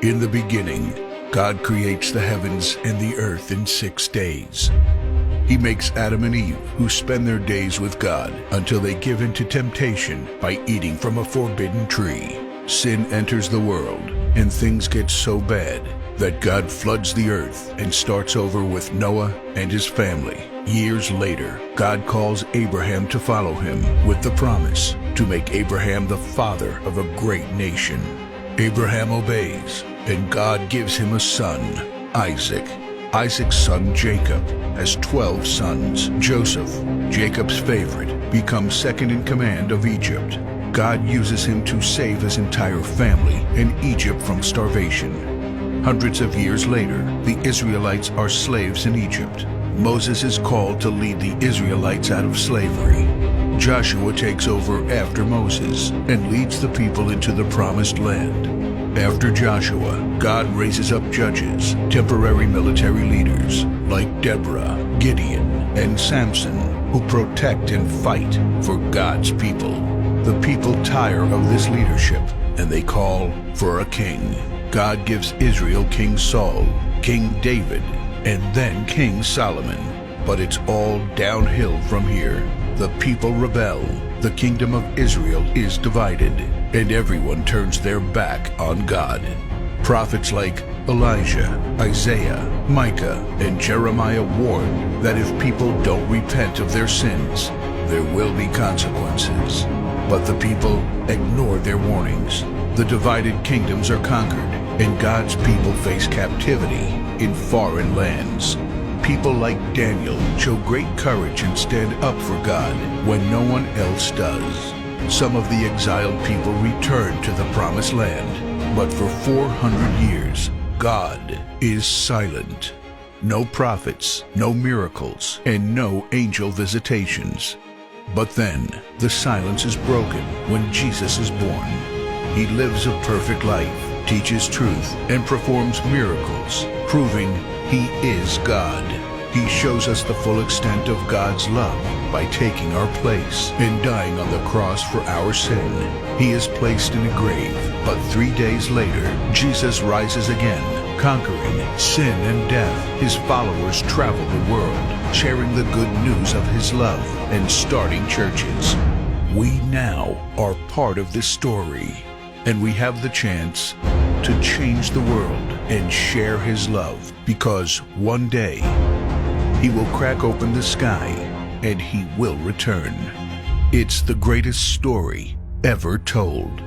In the beginning, God creates the heavens and the earth in 6 days. He makes Adam and Eve, who spend their days with God until they give in to temptation by eating from a forbidden tree. Sin enters the world, and things get so bad that God floods the earth and starts over with Noah and his family. Years later, God calls Abraham to follow him with the promise to make Abraham the father of a great nation. Abraham obeys, and God gives him a son, Isaac. Isaac's son Jacob has 12 sons. Joseph, Jacob's favorite, becomes second in command of Egypt. God uses him to save his entire family and Egypt from starvation. Hundreds of years later, the Israelites are slaves in Egypt. Moses is called to lead the Israelites out of slavery. Joshua takes over after Moses and leads the people into the promised land. After Joshua, God raises up judges, temporary military leaders like Deborah, Gideon, and Samson, who protect and fight for God's people. The people tire of this leadership, and they call for a king. God gives Israel King Saul, King David, and then King Solomon. But it's all downhill from here. The people rebel, the kingdom of Israel is divided, and everyone turns their back on God. Prophets like Elijah, Isaiah, Micah, and Jeremiah warn that if people don't repent of their sins, there will be consequences. But the people ignore their warnings. The divided kingdoms are conquered, and God's people face captivity in foreign lands. People like Daniel show great courage and stand up for God when no one else does. Some of the exiled people return to the promised land, but for 400 years, God is silent. No prophets, no miracles, and no angel visitations. But then, the silence is broken when Jesus is born. He lives a perfect life, teaches truth, and performs miracles, proving He is God. He shows us the full extent of God's love by taking our place and dying on the cross for our sin. He is placed in a grave, but 3 days later, Jesus rises again, conquering sin and death. His followers travel the world, sharing the good news of His love and starting churches. We now are part of this story, and we have the chance to change the world and share His love, because one day He will crack open the sky and He will return. It's the greatest story ever told.